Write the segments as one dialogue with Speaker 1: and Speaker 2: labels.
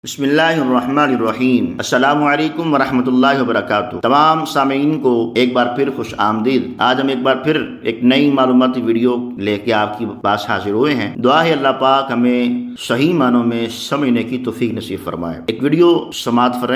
Speaker 1: بسم اللہ الرحمن الرحیم۔ السلام علیکم ورحمۃ اللہ وبرکاتہ۔ تمام سامعین کو ایک بار پھر خوش آمدید۔ آج ہم ایک بار پھر ایک نئی معلوماتی ویڈیو لے کے آپ کی پاس حاضر ہوئے ہیں۔ دعا ہے اللہ پاک ہمیں صحیح معنوں میں سمجھنے کی توفیق نصیب فرمائے۔ ایک ویڈیو سماعت فرمائیں۔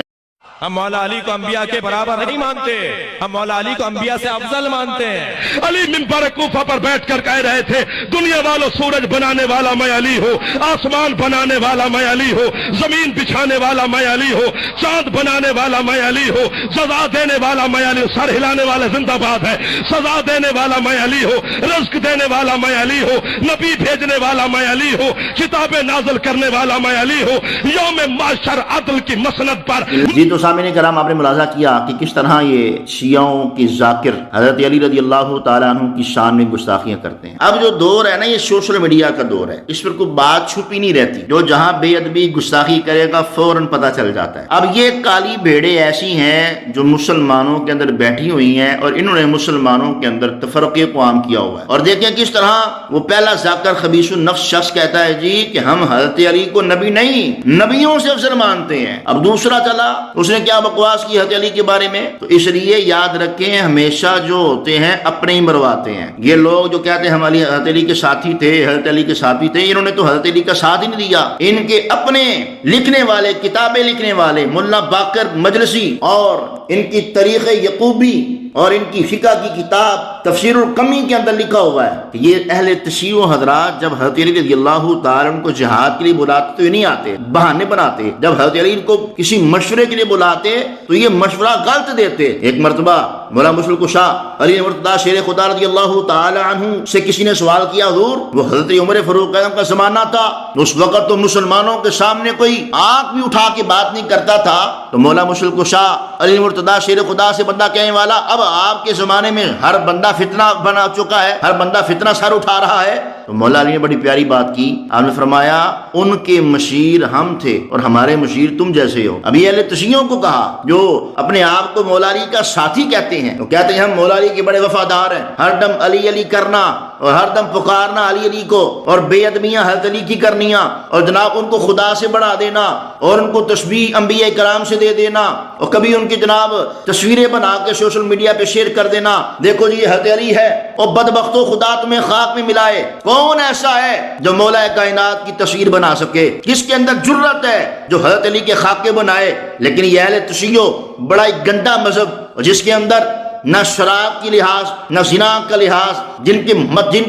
Speaker 2: ہم مولا علی کو انبیاء کے برابر نہیں مانتے، ہم مولا علی کو انبیاء سے افضل مانتے ہیں۔
Speaker 3: علی منبر کوفہ پر بیٹھ کر کہہ رہے تھے، دنیا والوں سورج بنانے والا میں علی ہوں، آسمان بنانے والا میں علی ہوں، زمین بچھانے والا میں علی ہوں، چاند بنانے والا میں علی ہوں، سزا دینے والا میں علی ہوں، سر ہلانے والا زندہ باد ہے، سزا دینے والا میں علی ہوں، رزق دینے والا میں علی ہوں، نبی بھیجنے والا میں علی ہوں، کتابیں نازل کرنے والا میں علی ہوں، یوم محشر عدل کی مسند پر۔
Speaker 1: جی تو سامعین کرام، آپ نے ملاحظہ کیا کہ کس طرح یہ شیعوں کی ذاکر حضرت علی رضی اللہ تعالیٰ عنہ کی شان میں گستاخیاں کرتے ہیں۔ اب جو دور ہے نا، یہ سوشل میڈیا کا دور ہے، اس پر کوئی بات چھپی نہیں رہتی، جو جہاں بے ادبی گستاخی کرے گا فوراً پتہ چل جاتا ہے۔ اب یہ کالی بھیڑیں ایسی ہیں جو مسلمانوں کے اندر بیٹھی ہوئی ہیں اور انہوں نے مسلمانوں کے اندر تفرقے کو عام کیا ہوا ہے۔ اور دیکھیں کس طرح وہ پہلا ذاکر خبیث النفس شخص کہتا ہے جی کہ ہم حضرت علی کو نبی نہیں، نبیوں سے افضل مانتے ہیں۔ اب دوسرا چلا، اس نے کیا بکواس کی حضرت علی کے بارے میں؟ تو اس لیے یاد رکھیں، ہمیشہ جو ہوتے ہیں اپنے ہی مرواتے ہیں۔ یہ لوگ جو کہتے ہیں ہم حضرت علی کے ساتھی تھے، حضرت علی کے ساتھی تھے، انہوں نے تو حضرت علی کا ساتھ ہی نہیں دیا۔ ان کے اپنے لکھنے والے، کتابیں لکھنے والے ملا باقر مجلسی اور ان کی تاریخ یعقوبی اور ان کی فقہ کی کتاب تفسیر القمی کے اندر لکھا ہوا ہے کہ یہ اہل تشیع حضرات جب حضرت علی رضی اللہ تعالیٰ عنہ کو جہاد کے لیے بلاتے تو یہ نہیں آتے، بہانے بناتے۔ جب حضرت علی کو کسی مشورے کے لیے بلاتے تو یہ مشورہ غلط دیتے۔ ایک مرتبہ مولا مشکل کشا علی مرتضیٰ شیر خدا رضی اللہ تعالیٰ عنہ سے کسی نے سوال کیا، حضور وہ حضرت عمر فاروق اعظم کا زمانہ تھا، اس وقت تو مسلمانوں کے سامنے کوئی آنکھ بھی اٹھا کے بات نہیں کرتا تھا، تو مولا مشکل کشا علی مرتضیٰ شیر خدا سے بندہ کہنے والا اب آپ کے زمانے میں ہر بندہ فتنہ بنا چکا ہے، ہر بندہ فتنہ سر اٹھا رہا ہے۔ تو مولا علی نے بڑی پیاری بات کی، آپ نے فرمایا ان کے مشیر ہم تھے اور ہمارے مشیر تم جیسے ہو۔ ابھی اہل تشیعوں کو کہا جو اپنے آپ کو مولا علی کا ساتھی کہتے ہیں، تو کہتے ہیں ہم مولا علی کے بڑے وفادار ہیں، ہر دم علی علی کرنا اور ہر دم پکارنا علی علی کو، اور بے ادمیاں حضرت علی کی کرنیاں، اور جناب ان کو خدا سے بڑھا دینا اور ان کو تشبیہ انبیاء کرام سے دے دینا، اور کبھی ان کی جناب تصویریں بنا کے سوشل میڈیا پہ شیئر کر دینا، دیکھو جی یہ حضرت علی ہے، اور بدبختو خدا تمہیں خاک میں ملائے۔ کون ایسا ہے جو مولا کائنات کی تصویر بنا سکے؟ کس کے اندر جرت ہے جو حضرت علی کے خاکے بنائے؟ لیکن یہ اہل تشیع بڑا ایک گندا مذہب جس کے اندر نہ شراب کی لحاظ نہ زنا کا لحاظ، جن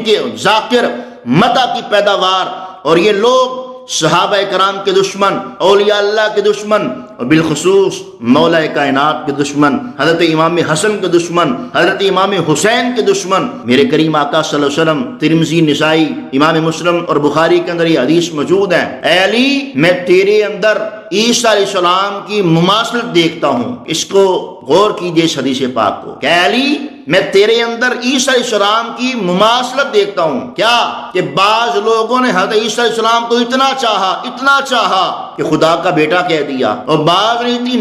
Speaker 1: کے ذاکر متا کی پیداوار، اور یہ لوگ صحابہ کرام کے دشمن، اولیاء اللہ کے دشمن، اور بالخصوص مولا کائنات کے دشمن، حضرت امام حسن کے دشمن، حضرت امام حسین کے دشمن۔ میرے کریم آقا صلی اللہ علیہ وسلم، ترمذی، نسائی، امام مسلم اور بخاری کے اندر یہ حدیث موجود ہے، اے علی میں تیرے اندر عیسیٰ علیہ السلام کی مماثلت دیکھتا ہوں۔ اس کو غور کیجئے اس حدیث پاک کو کہ علی میں تیرے اندر عیسیٰ علیہ السلام کی مماثلت دیکھتا ہوں۔ کیا کہ بعض لوگوں نے حضرت عیسیٰ علیہ السلام کو اتنا چاہا کہ خدا کا بیٹا کہہ دیا، اور بعض نے اتنی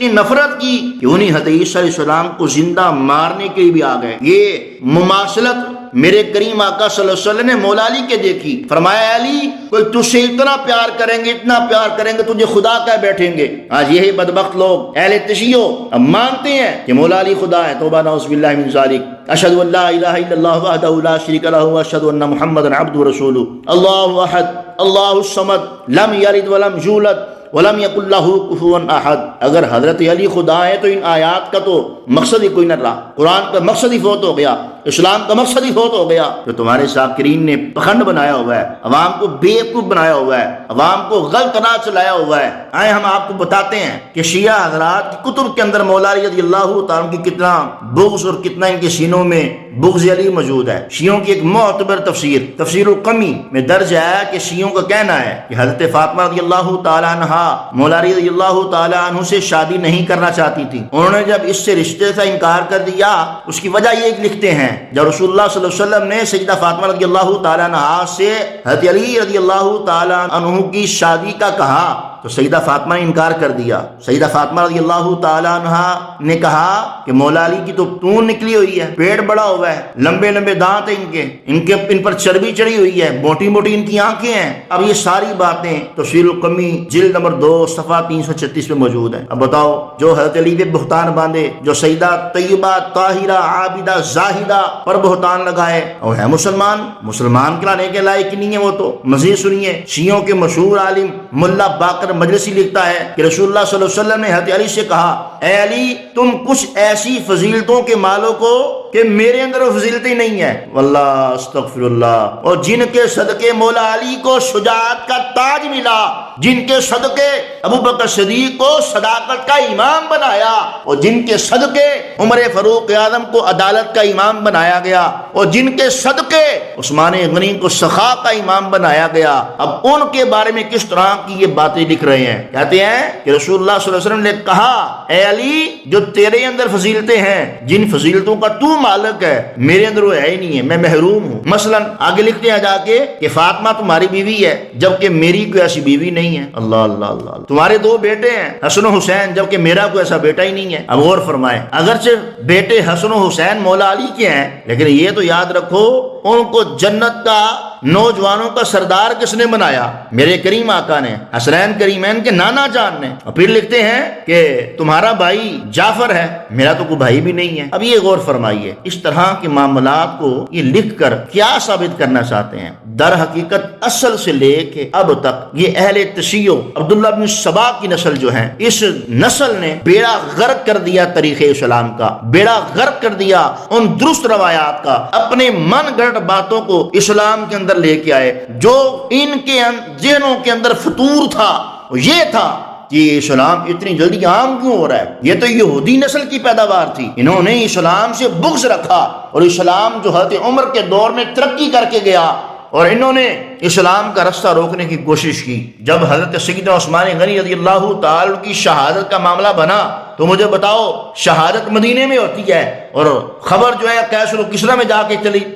Speaker 1: نفرت کی کہ انہیں حضرت عیسیٰ علیہ السلام کو زندہ مارنے کے لیے بھی آ گئے۔ یہ مماثلت میرے کریم آقا صلی اللہ علیہ وسلم نے مولا علی کے دیکھی، فرمایا علی کوئی تجھ سے اتنا پیار کریں گے تجھے خدا کہہ بیٹھیں گے۔ آج یہی بدبخت لوگ اہل تشیع اب مانتے ہیں کہ مولا علی خدا ہے۔ توبہ نعوذ باللہ من ذالک۔ اشہد ان لا الہ الا اللہ وحدہ لا شریک لہ واشہد ان محمدا عبدہ ورسولہ۔ اللہ احد اللہ الصمد لم یلد ولم یولد ولم یکن لہ کفوا احد۔ اگر حضرت علی خدا ہے تو ان آیات کا تو مقصد ہی کوئی نہ رہا، قرآن کا مقصد ہی فوت ہو گیا، اسلام کا مقصد ہی فوت ہو گیا۔ جو تمہارے ذاکرین نے پخنڈ بنایا ہوا ہے، عوام کو بیوقوف بنایا ہوا ہے، عوام کو غلط راہ چلایا ہوا ہے۔ آئے ہم آپ کو بتاتے ہیں کہ شیعہ حضرات کی کتب کے اندر مولا علی رضی اللہ تعالیٰ کی کتنا بغض اور کتنا ان کے سینوں میں بغض علی موجود ہے۔ شیعوں کی ایک معتبر تفسیر القمی میں درج ہے کہ شیعوں کا کہنا ہے کہ حضرت فاطمہ رضی اللہ تعالیٰ عنہ مولا علی رضی اللہ تعالیٰ عنہ سے شادی نہیں کرنا چاہتی تھی، انہوں نے جب اس سے رشتے سے انکار کر دیا، اس کی وجہ یہ لکھتے ہیں جب رسول اللہ صلی اللہ علیہ وسلم نے سیدہ فاطمہ رضی اللہ تعالیٰ عنہ سے حضرت علی رضی اللہ تعالیٰ عنہ کی شادی کا کہا تو سیدہ فاطمہ نے انکار کر دیا. سیدہ فاطمہ رضی اللہ تعالیٰ عنہا نے کہا کہ مولا علی کی تو تون نکلی ہوئی ہے، پیٹ بڑا ہوا ہے، لمبے لمبے دانت ہیں ان پر چربی چڑھی ہوئی ہے، موٹی موٹی ان کی آنکھیں ہیں. اب یہ ساری باتیں تفسیر القمی جلد نمبر 2 صفحہ 336 میں موجود ہیں. اب بتاؤ، جو حضرت علی پہ بہتان باندھے، جو سیدہ طیبہ طاہرہ عابدہ زاہدہ پر بہتان لگائے، اور ہے مسلمان کہلانے کے لائق نہیں ہے وہ تو. مزید سنیے، شیعوں کے مشہور عالم ملا باقر مجلسی لکھتا ہے کہ رسول اللہ صلی اللہ علیہ وسلم نے حضرت علی سے کہا، اے علی تم کچھ ایسی فضیلتوں کے مالک ہو کہ میرے اندر وہ فضیلتیں نہیں ہیں. واللہ استغفر اللہ. اور جن کے صدقے مولا علی کو شجاعت کا تاج ملا، جن کے صدقے ابو بکر صدیق کو صداقت کا امام بنایا، اور جن کے صدقے عمر فاروق اعظم کو عدالت کا امام بنایا گیا، اور جن کے صدقے عثمان غنی کو سخا کا امام بنایا گیا، اب ان کے بارے میں کس طرح کی یہ باتیں لکھ رہے ہیں. کہتے ہیں کہ رسول اللہ صلی اللہ علیہ وسلم نے کہا، اے علی جو تیرے اندر فضیلتیں ہیں، جن فضیلتوں کا تو مالک ہے، میرے اندر وہ ہے ہی نہیں ہے، میں محروم ہوں. مثلا آگے لکھتے ہیں جا کے کہ فاطمہ تمہاری بیوی ہے جبکہ میری کوئی ایسی بیوی نہیں ہے. اللہ اللہ اللہ. تمہارے 2 بیٹے ہیں حسن و حسین جبکہ میرا کوئی ایسا بیٹا ہی نہیں ہے. اب غور فرمائے، اگرچہ بیٹے حسن و حسین مولا علی کے ہیں، لیکن یہ تو یاد رکھو ان کو جنت کا نوجوانوں کا سردار کس نے بنایا؟ میرے کریم آقا نے، حسنین کریمین کے نانا جان نے. اور پھر لکھتے ہیں کہ تمہارا بھائی جعفر ہے، میرا تو کوئی بھائی بھی نہیں ہے. اب یہ غور فرمائیے، اس طرح کے معاملات کو یہ لکھ کر کیا ثابت کرنا چاہتے ہیں؟ در حقیقت اصل سے لے کے اب تک یہ اہل تشیع عبداللہ بن سبا کی نسل جو ہے، اس نسل نے بیڑا غرق کر دیا تاریخ اسلام کا، بیڑا غرق کر دیا ان درست روایات کا، اپنے من گھڑت باتوں کو اسلام کے اندر لے کے آئے. جو ان کے ذہنوں کے اندر فطور تھا یہ تھا کہ یہ اسلام اتنی جلدی عام کیوں ہو رہا ہے؟ یہ تو یہودی نسل کی پیداوار تھی. انہوں نے اسلام سے بغض رکھا، اور اسلام جو حضرت عمر کے دور میں ترقی کر کے گیا، اور انہوں نے اسلام کا رستہ روکنے کی کوشش کی. جب حضرت سیدنا عثمان غنی رضی اللہ تعالی کی شہادت کا معاملہ بنا تو مجھے بتاؤ، شہادت مدینے میں ہوتی ہے اور خبر جو ہے قیصر و کسریٰ میں جا کے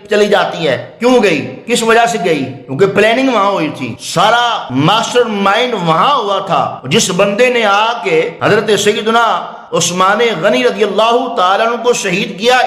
Speaker 1: چلی جاتی ہے. کیوں گئی؟ کس وجہ سے گئی؟ کیونکہ پلاننگ وہاں ہوئی تھی، سارا ماسٹر مائنڈ وہاں ہوا تھا. جس بندے نے آ کے حضرت سیدنا عثمان غنی رضی اللہ تعالیٰ عنہ کو شہید کیا،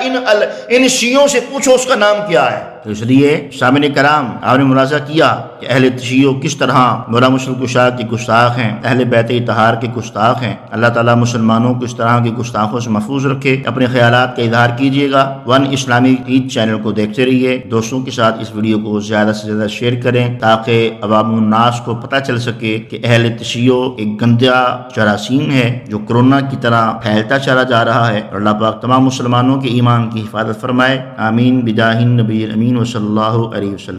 Speaker 1: ان شیعوں سے پوچھو اس کا نام کیا ہے. تو اس لیے سامعین کرام، آپ نے ملاحظہ کیا کہ اہل تشیع کس طرح مولا مشرق کشا کے گستاخ ہیں، اہل بیت اطہار کے گستاخ ہیں. اللہ تعالیٰ مسلمانوں کو اس طرح کے گستاخوں سے محفوظ رکھے. اپنے خیالات کا اظہار کیجیے گا. ون اسلامی عید چینل کو دیکھتے رہیے. دوستوں کے ساتھ اس ویڈیو کو زیادہ سے زیادہ شیئر کریں تاکہ عوام الناس کو پتہ چل سکے کہ اہل تشیع ایک گندا جراثیم ہے جو کرونا کی طرح پھیلتا چلا جا رہا ہے. اور اللہ پاک تمام مسلمانوں کے ایمان کی حفاظت فرمائے. آمین بجاہ النبی الامین وصلی اللہ علیہ وسلم.